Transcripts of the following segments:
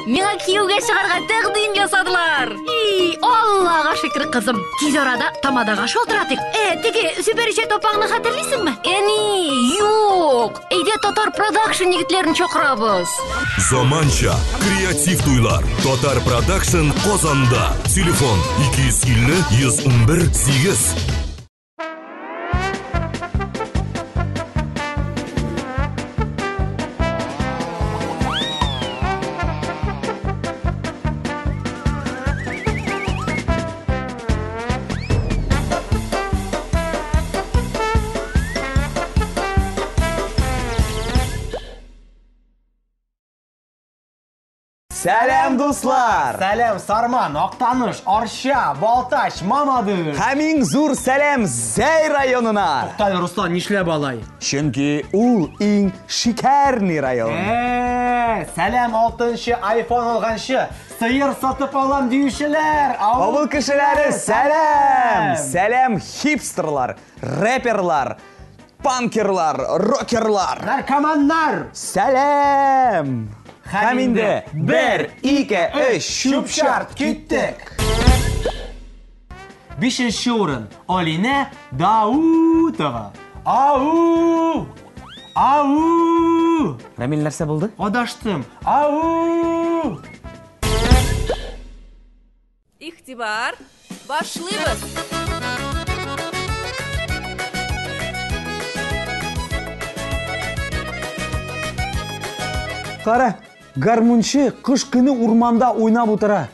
Миңа күйеуге шығарға тәкъдим жасадылар. Аллаға шүкір, қызым. Тез арада тамадаға шолтыратық. Теге сүберіше топаңны хатırlыйсыңмы? Юк. Әйде Татар Продакшн егетлерін чакырабыз. Заманча, креатив туйлар. Татар Продакшн Казанда. Телефон 250 111 8. Сәлем, дуслар! Сәлем, Сарман, Актаныш, Арша, Балташ, Мамадыр. Хамин зур сәлем Зәй районына. Тоқтал, Руслан, нишләп алай? Чөнки ул иң шикәрный район. Сәлем, 6-нчы iPhone алганчы, сыйыр сатып алам диючеләр. Авыл кешеләре, сәлем! Сәлем хипстерлар, рэперлар, панкерлар, рокерлар. Наркоманнар. Сәлем! Һәм инде 1, 2, 3 шуп-шарт киттек. 5-нче урын Алина Даутова. Ау! Ау! Рамил, нәрсә булды? Адаштым. Ау! Ихтибар, башлыйбыз. Кара, гармунчы кыш көне урманда уйнап утыра.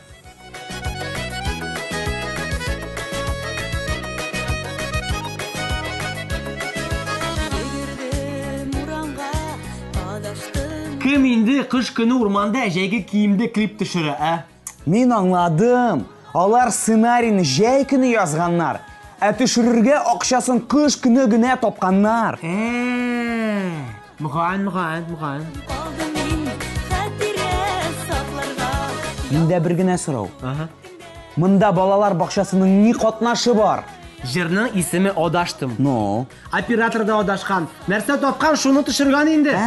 Кем инде кыш көне урманда жәйге киемде клип төшерә, ә? Мин аңладым. Алар сценарийны жәй көне язганнар. Төшерергә акчасын кыш көне генә тапканнар. Мөгаен. Миндә бер генә сорау. Монда балалар бакчасының ни катнашы бар? Җырның исеме Адаштым. Ну, Оператор да адашкан. Нәрсә тапкан, шуны төшергән инде.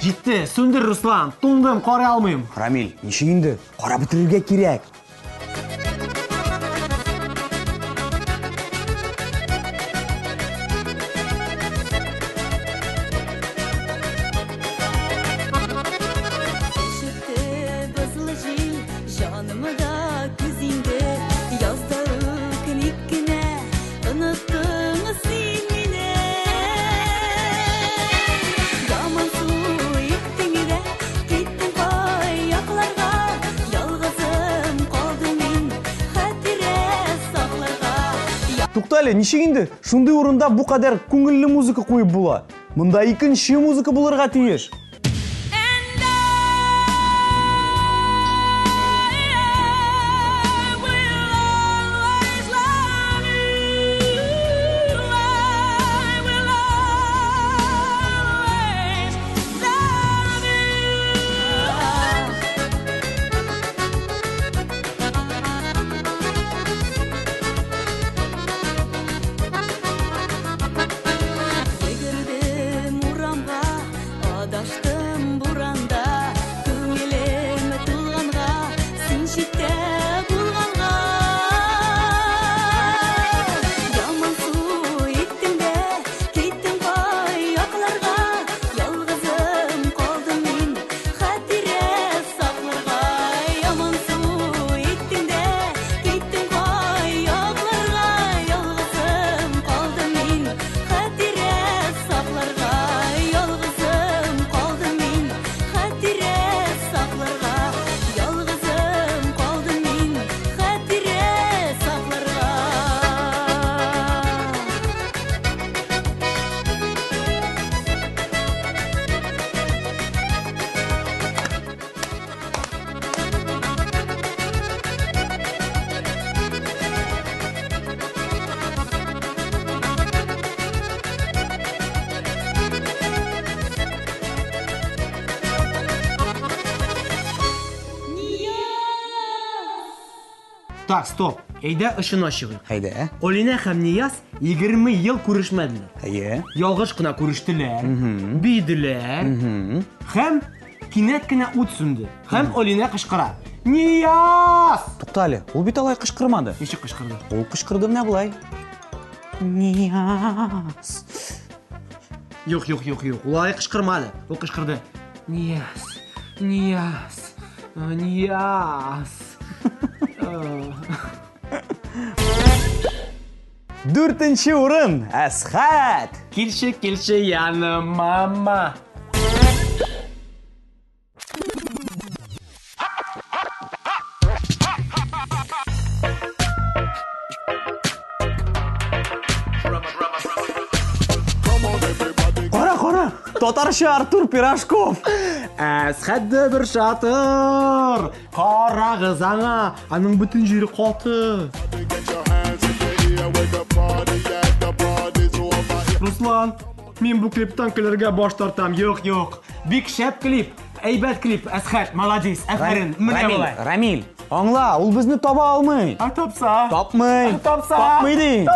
Җитте, сүндер, Руслан. Туңдым, карый алмыйм. Рамил, ничек инде? Кара бетерергә кирәк. Туктале, ничек инде? Шундый урында бу кадәр күңелле музыка куеп була. Монда икенче музыка булырга тиеш. Так, стоп. Әйдә эшен ачыгы. Hayda. Олина һәм Нияз 20 ел күрешмәделәр. Әйе. Ялгыш кына күрештеләр, биделәр, һәм кинәт кенә ут сүнде. Һәм Олина кычкыра. Нияз! Туктале, ул бит алай кычкырмады. Ничек кычкырды? Ул кычкырды менә булай. Нияз. Юк. Улай кычкырмады. Ул кычкырды. Нияз. Дүртенче урын, Әсхәт. Килші яныма, мама. Кара, татарча Артур Пирожков. Әсхәтте бір шатыр. Қарағыз аңа, аның бүтін жері қаты. Руслан, мен бұл клиптан көлерге баш тартам. Yok. Бик шәп клип, әйбәт клип. Әсхәт, молодец, әфәрин. Менә болай. Рамил, аңла, ул безне таба алмый. Тапса. Тапмый. Тапмый ди.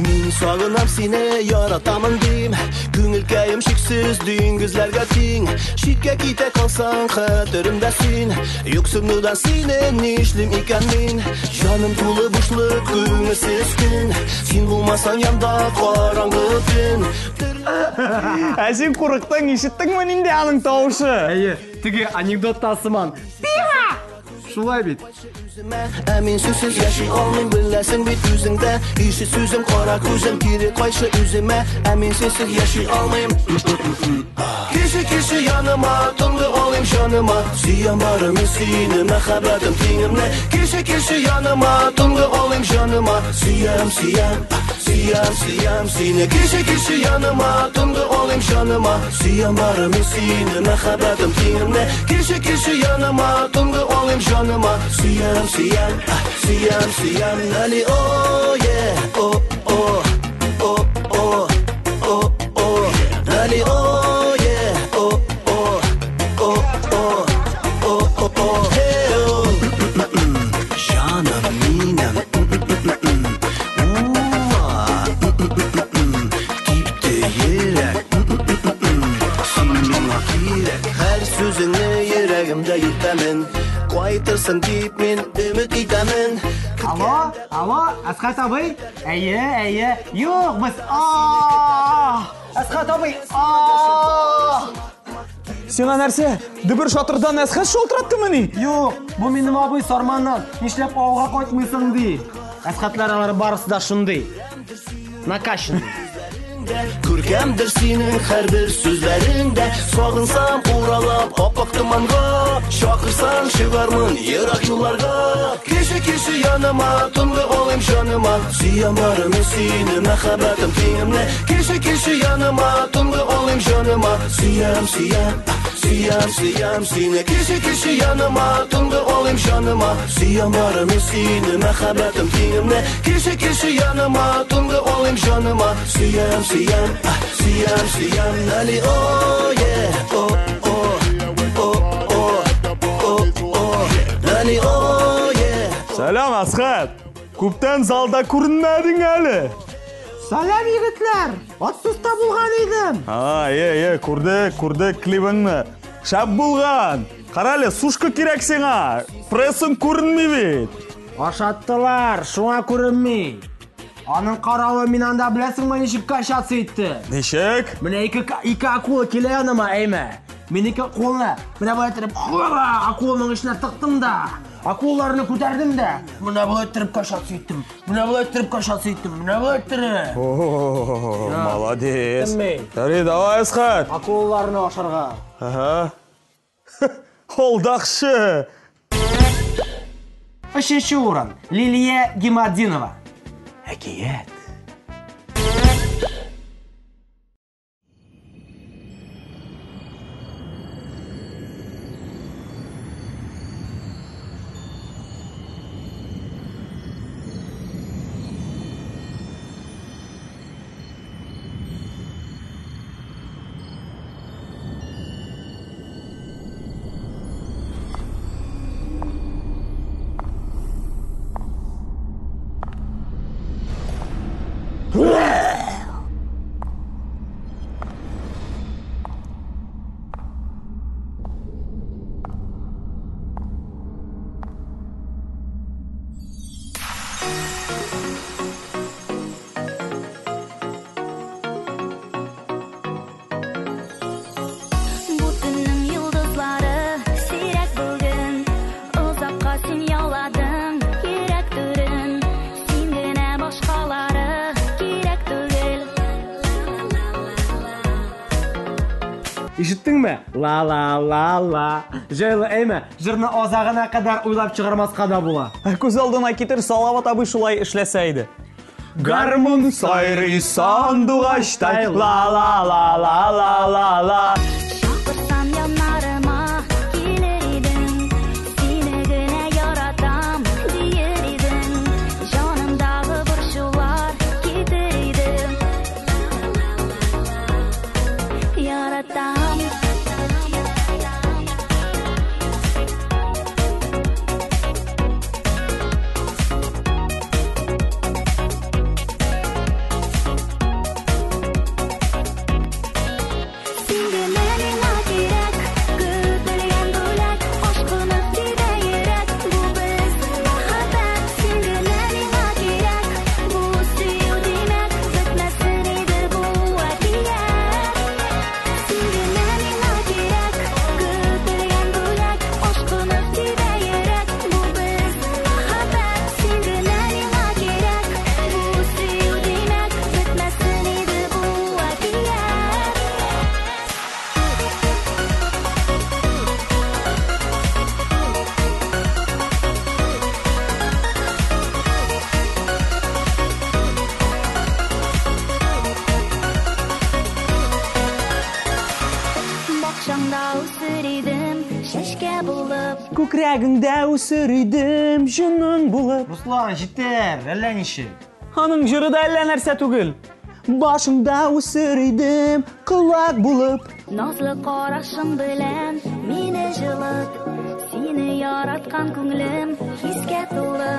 Мин сагынам сине, яратамын дим. Күңелкәем шиксез диңгезләргә тиң. Читкә китә калсаң, хәтеремдә син. Юксынудан сине нишлим икән мин? Җаным тулы бушлык, күңелсез көн. Син булмасаң янда караңгы төн. Ә син курыктың, ишеттеңме инде аның тавышы? Әйе, теге анекдотта сыман. Шулай бит. Ә мин сүзсез яши алмыйм, беләсең бит үзеңдә. Ише сүзем, кара күзем, кире кайшы үземә. Ә мин сенсез яши алмыйм. Кеше яныма, тыңды алыйм җаныма. Сөям барымны сине, мәхәббәтем тиңемне. Кеше яныма, тыңды алыйм җаныма. Сөям сине. Кеше яныма, тыңды алыйм җаныма. Сөям барымны сине, мәхәббәтем тиңемне. Кеше яныма, тыңды алыйм җаныма. Сөям, Нали, oh yeah, oh. Nali, oh yeah, oh. Hey, oh. Canım minem. Gitti yürek. Senin akirek. Her sözünü yüreğimde yutamen. Qaytırsın deyip men ümit itamen. Алло, Әсхәт абый? Әйе. Юк, без. Әсхәт абый. Сиңа нәрсә? Дибер шатырдан Әсхәт шалтыраттымы ни? Юк, бу минем абый Сарманнан. Нишләп авылга кайтмыйсың ди? Әсхәтләр алар барысы да шундый. Накашын. Күркәмдер синең һәрбер сүзләреңдә. Сагынсам уралап апак томанга. Чакырсаң чыгармын ерак юлларга. Кеше яныма, тыңды алыйм җаныма. Сөям барымны сине, мәхәббәтем тиңемне. Кеше яныма, тыңды алыйм җаныма. Сөям сине. Кеше яныма, тыңды алыйм җаныма. Сөям барымны сине, мәхәббәтем тиңемне. Кеше яныма, тыңды алыйм җаныма. Сөям, Nali, oh yeah, oh. Nali, oh yeah. Сәлам, Әсхәт. Күптән залда күренмәдең әле. Салам егетләр. Отсызда булган идем. Күрдек клибыңны. Шәп булган. Карале, сушка кирәк сиңа. Прессың күренми бит. Ашаттылар, шуңа күренми. Аның каравы мин анда беләсеңме ничек качаться итте? Ничек? Менә ике акула килә яныма, әймә. Мин ике кулны менә булай итеп, акуланың ишенә тыктым да. Акулларны күтәрдем дә. Менә булай итеп качаться иттем. Менә булай итеп. Молодец. Тәри, давай, Әсхәт. Акулларны ашарга. Ага. Олдакшы. Өченче урын. Лилия Гимаддинова. Әкият. Ишеттеңме? Ла. Жайлы әйме, жырны азагына кадәр уйлап чыгармаска да була. Күз алдына китер Салават абый шулай эшләсә иде. Гармун сайрый сандугачтай, ла. Шақырсам янарыма келер едің, сені генә яратам дейер едің, жанымдағы борчулар кетер едің, яратам. Күкрәгеңдә үсер идем, җының булып. Руслан, җитәр, әллә ничек? Аның җыры да әллә нәрсә түгел. Башыңда үсер идем, кылак булып. Назлы карашың белән мине җылыт, сине яраткан күңлем хискә тулы.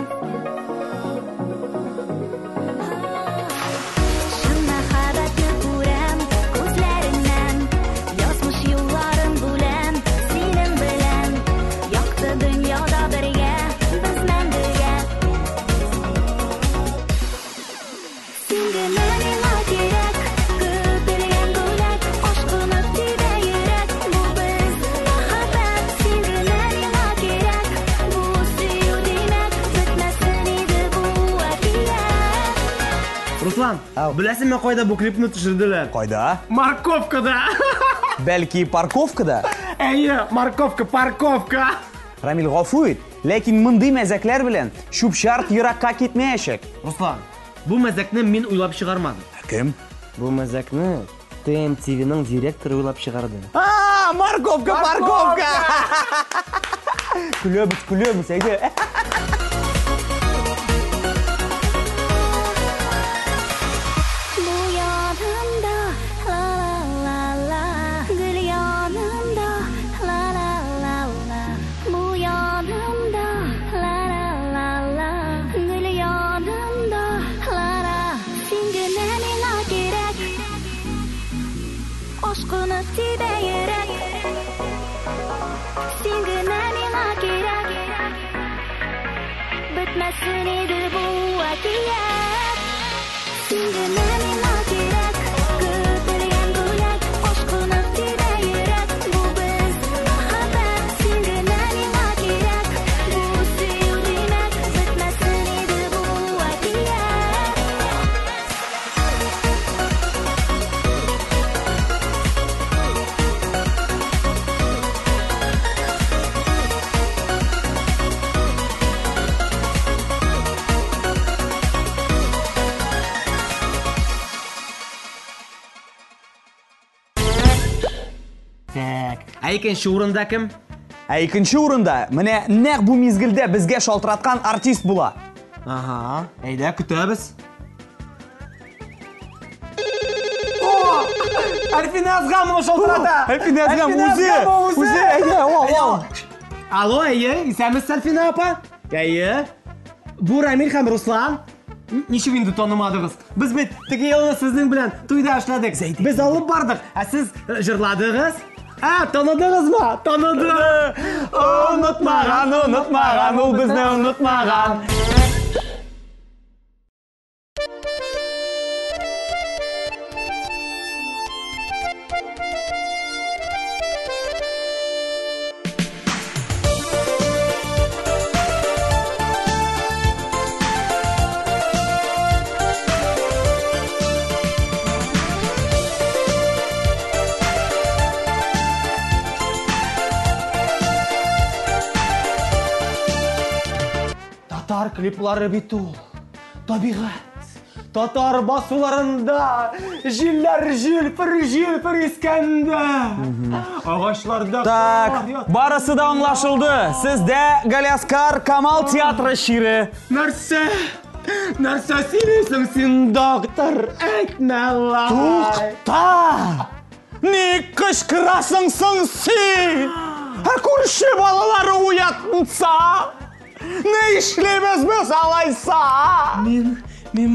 Шын мәхәббәтне күрәм күзләреңнән, язмыш юлларын бүләм синең белән, якты дөньяда бергә без мәңгегә. Син генә миңа кирәк, көтелгән бүләк, ашкыны тибә йөрәк, бу без мәхәббәт. Син генә миңа кирәк, бу сөю димәк, бетмәсен иде бу әкият. Руслан, беләсеңме кайда бу клипны төшерделәр? Кайда? Морковкада. Бәлки парковкада? Әйе, парковка. Рамил, гафу ит, ләкин мондый мәзәкләр белән чүп-чарт еракка китмәячәк. Руслан, бу мәзәкне мин уйлап чыгармадым. Кем? Бу мәзәкне ТМТВның директоры уйлап чыгарды. Парковка! Күләбез, әйдә. Бу янымда, ла-ла-ла-ла, гүл янымда, ла-ла-ла-ла. Бу янымда, ла-ла-ла-ла, гүл янымда, ла-ла. Син генә миңа кирәк, ашкыны тибә йөрәк. Син генә миңа кирәк, бетмәсен иде бу әкият. Син генә миңа кирәк, көтелгән бүләк, ашкыны тибә йөрәк, бу без мәхәббәт. Син генә миңа кирәк, бу сөю димәк, бетмәсен иде бу әкият. Так, икенче урында кем? Икенче урында менә нәкъ бу мизгелдә безгә шалтыраткан артист була. Ага, әйдә көтәбез. Альфиназгамова шалтырата. Альфиназгам үзе, әйдә, Алло, әйе, исәмез Альфина апа? Әйе. Бу Рамил һәм Руслан. Ничек инде танымадыгыз? Без бит теге елны сезнең белән туйда эшләдек. Без алып бардык, ә сез җырладыгыз. Таныдыгызмы? Таныды. Онытмаган, ул безне онытмаган. татар клиплары бит ул. Табигать. Татар басуларында җилләр җилпер искәндә. Агачларда Так, барысы да аңлашылды. Сездә Галяскар Камал театры шире. Нәрсә сөйлисең син, доктор? Әйтмә алай. Тукта! Ник кычкырасың соң син? Күрше балалары уятмыйса? Не эшләйбез без алайса? Мин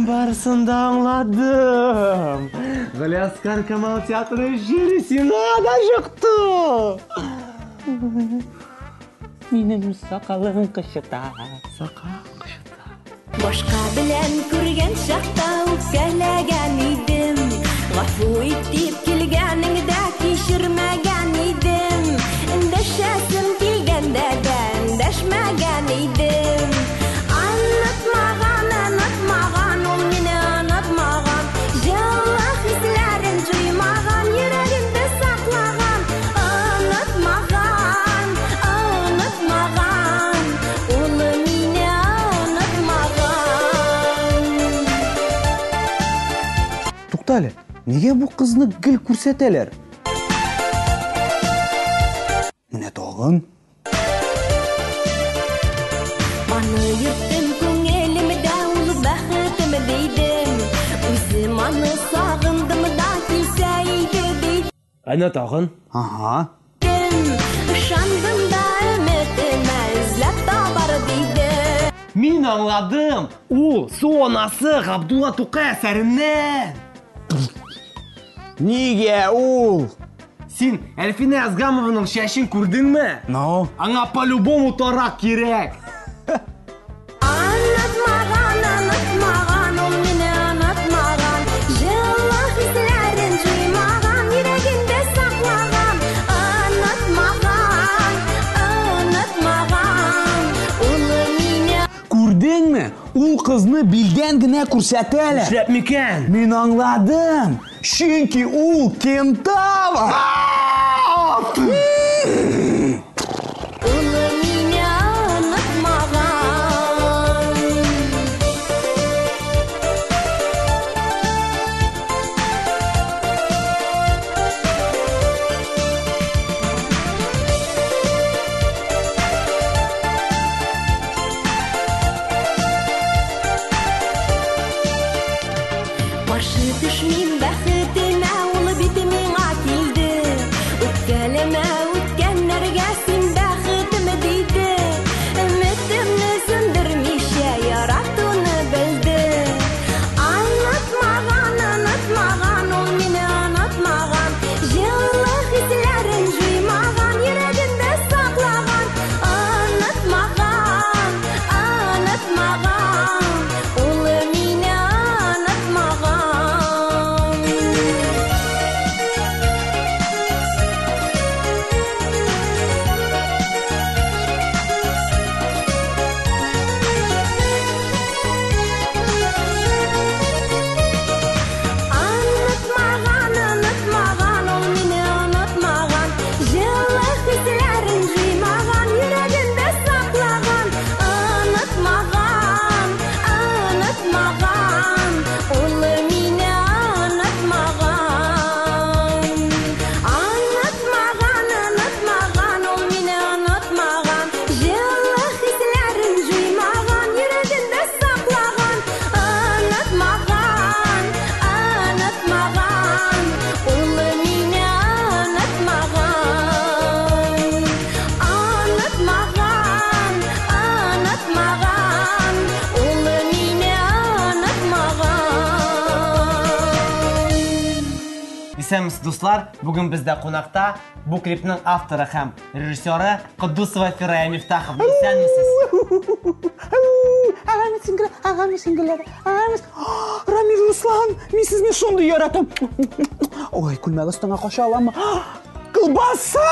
барысын да аңладым. Галяскар Камал театры җире сиңа да җыкты. Минем сакалым кычыта. Башка белән күргән чакта үпкәләгән идем. Гафу ит дип килгәнеңдә кичермәгән идем. Эндәшәсем килгәндә дә эндәшмәгән идем. Анытмаган, ул мине онытмаган. Җылы хисләрен җуймаган, йөрәгемдә саклаган. Онытмаган, ул мине онытмаган. Туктале, нигә бу кызны гел күрсәтәләр? Менә тагын. Аны йөрттем күңелемдә, ул бәхетем дидем. Үзем аны сагындым да килсә иде дидем. Әнә тагын. Ага. Ышандым да өметемә эзләп табар дидем. Мин аңладым. Ул суонасы Габдулла Тукай әсәреннән. Нигә ул? Син Әлфинә Язгамованың шәшен күрдеңме? Ну, Аңа по-любому тарак кирәк. Онытмаган, ул мине онытмаган. Җылы хисләрен җуймаган, йөрәгемдә саклаган. Онытмаган, ул мине. күрдеңме? Ул кызны билдән генә күрсәтәләр. Эшләп микән? Мин аңладым. Чөнки ул кентавр. Ул мине онытмаган. Каршы төшмим бәхетемә, ул бит миңа килде. Үпкәләмә үткәннәргә син бәхетем диде. Өметемне сүндермичә яратуны белде. Онытмаган, ул мине онытмаган. Җылы хисләрен җуймаган, йөрәгемдә саклаган. Онытмаган, ул мине онытмаган. Онытмаган, ул мине онытмаган. Җылы хисләрен җуймаган, йөрәгемдә саклаган. Онытмаган, ул мине онытмаган. Онытмаган, ул мине онытмаган. Җылы хисләрен җуймаган, йөрәгемдә саклаган. Онытмаган, ул мине онытмаган. Онытмаган, ул мине онытмаган. Исәнмесез, дуслар, бүген бездә кунакта бу клипның авторы һәм режиссеры Куддусова Фирая Мифтахова. Исәнмесез. Рамил Руслан, мин сезне шундый яратам. Ой, күлмәк астыңа каша аламмы? Колбаса!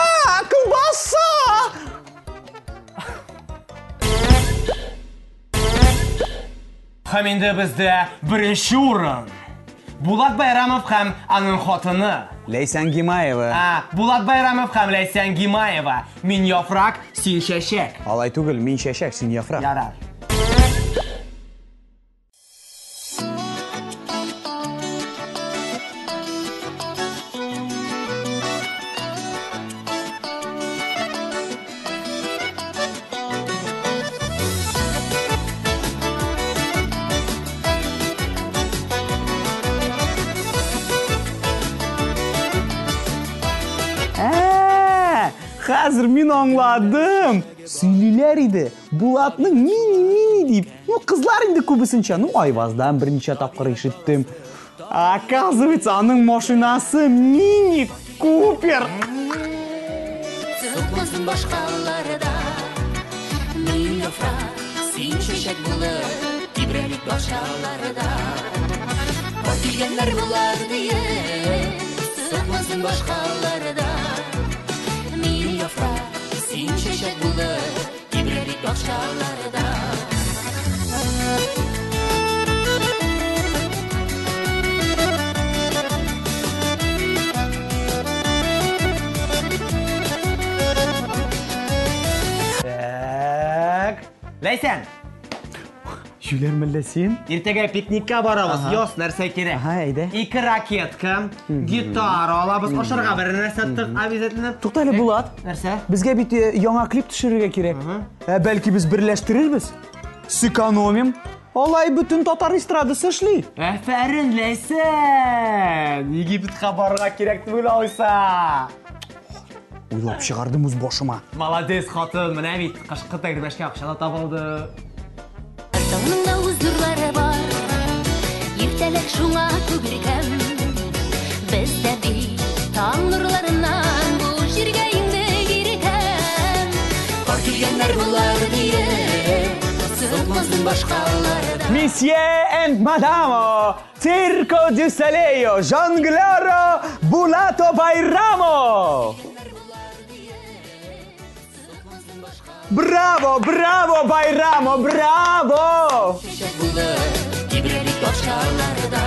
Һәм инде бездә беренче урын. Булат Байрамов һәм аның хатыны. Ләйсән Гимаева. Булат Байрамов һәм Ләйсән Гимаева. Мин яфрак, син чәчәк. Алай түгел, мин чәчәк, син яфрак. Ярар. Хәзер мин аңладым. Сөйлиләр иде. Булатның мини дип. Кызлар инде күбесенчә, Айваздан берничә тапкыр ишеттем. Оказывается, аның машинасы мини Купер. Сықмасын башқаларда Мин яфрак, син чәчәк булып Тибрәлек башаларда Бар килгәннәр булар дие Сықмасын башқаларда Мин яфрак, син чәчәк булып Тибрәлек башаларда Ләйсән, Жүләр мәллә син? иртәгә пикникка барабыз. Яс нәрсә кирәк? Әйдә. 2 ракетка, гитара алабыз, ашарга бер нәрсә тык обязательно. Тукта әле, Булат. Нәрсә? Безгә бит яңа клип төшерергә кирәк. Бәлки без берләштерербез. Сэкономим. Алай бөтен татар эстрадасы эшли. Әфәрин, Ләйсән. Египетка барырга кирәк түгел алайса. Уйлап чыгардым үз башыма. Молодец хатын, менә бит кышкы тәгәрмәшкә акча да табылды. Таңның да уздырлары бар Иртәлек шуңа күгелгән Бездә бит таң нурларыннан Бу җиргә инде кирекән Бар килгәннәр булар дие Сыкмасын башкаларда Monsieur and Madame, Circo du Soleil, Jonglero, Bulato Bairamo. Bravo, bravo Bairamo, bravo. Чәчәк булып Тибрәлек башаларда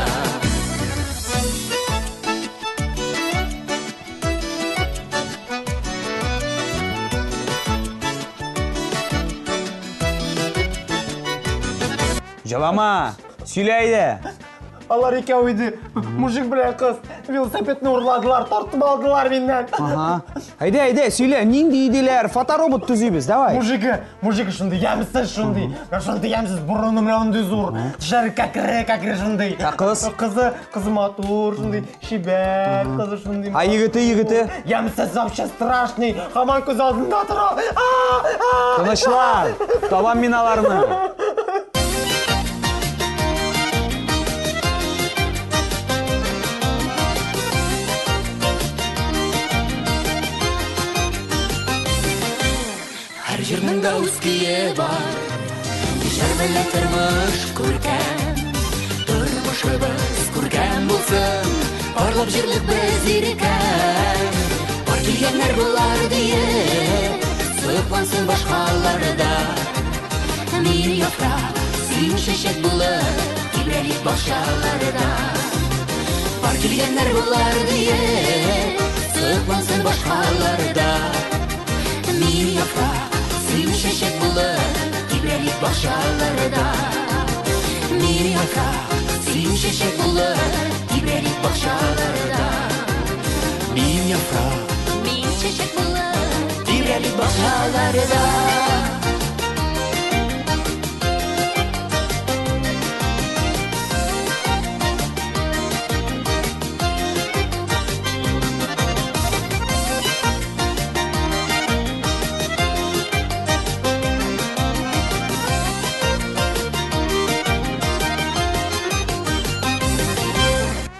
Җылама, сөйләйде. Алар икәү иде. Мужик белән кыз велосипедны урладылар, тартып алдылар миннән. Ага. Әйдә, сөйлә, нинди иделәр? Фоторобот төзибез, давай. Мужик шундый, ямсыз шундый. Шундый ямсыз бурыны белән ди зур. Тишәр кәкре шундый. Кыз? Кызы матур шундый, шибәт, кызы шундый. Егете. Ямсыз вообще страшный. Һаман күз алдында тора. Тынычлан. Табам мин аларны. Һәр җирнең дә үз көе бар Җыр белән тормыш күргән Тормышыбыз күргән булсын Барлап җирлек без ирекән Бар килгәннәр булар дие Сыклансын башкаларда Мин яфрак, син чәчәк булып Тибрәлек башаларда Бар килгәннәр булар дие Сыклансын башкаларда Мин яфрак, син чәчәк булып Тибрәлек башаларда Мин яфрак, син чәчәк булып Тибрәлек башаларда Мин яфрак, мин чәчәк булып Тибрәлек башаларда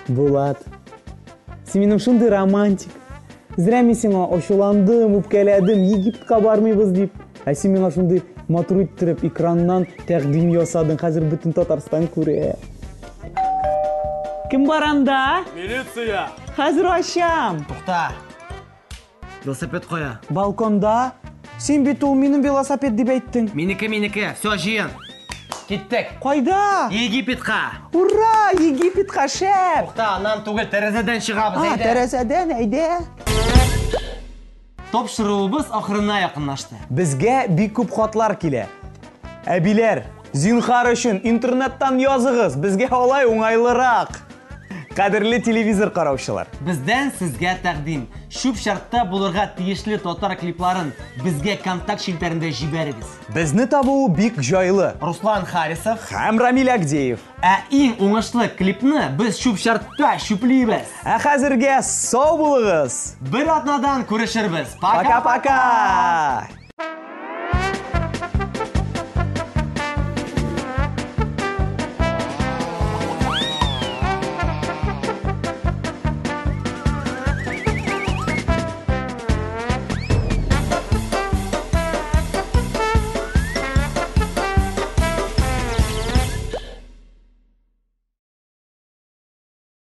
Булат, син минем шундый романтик. Зря мин сиңа ачуландым, үпкәләдем, Египетка бармыйбыз дип. Ә син миңа шундый матур иттереп экраннан тәкъдим ясадың, хәзер бөтен Татарстан күрә. Кем бар анда? Милиция. Хәзер ачам. Тукта. Велосипед кая? Балконда. Син бит ул минем велосипед дип әйттең. Минеке. Всё, җыен. Киттек. Кайда? Египетка. Ура, Египетка шәп. Тукта, аннан түгел, тәрәзәдән чыгабыз, әйдә. Тәрәзәдән әйдә. Топшыруыбыз ахырына якынлашты. Безгә бик күп хатлар килә. Әбиләр, зинһар өчен интернеттан языгыз, безгә алай уңайлырак. Кадерле телевизор караучылар. Бездән сезгә тәкъдим. Шуп шартта булырга тиешле татар клипларын безгә контакт шилтәрендә җибәрегез. Безне табуу бик җайлы. Руслан Харисов Һәм Рамил Агдеев. Ә иң уңышлы клипны без шуп шартта шүплибез. Ә хәзергә сау булыгыз. Бер атнадан күрешербез. Пока-пока.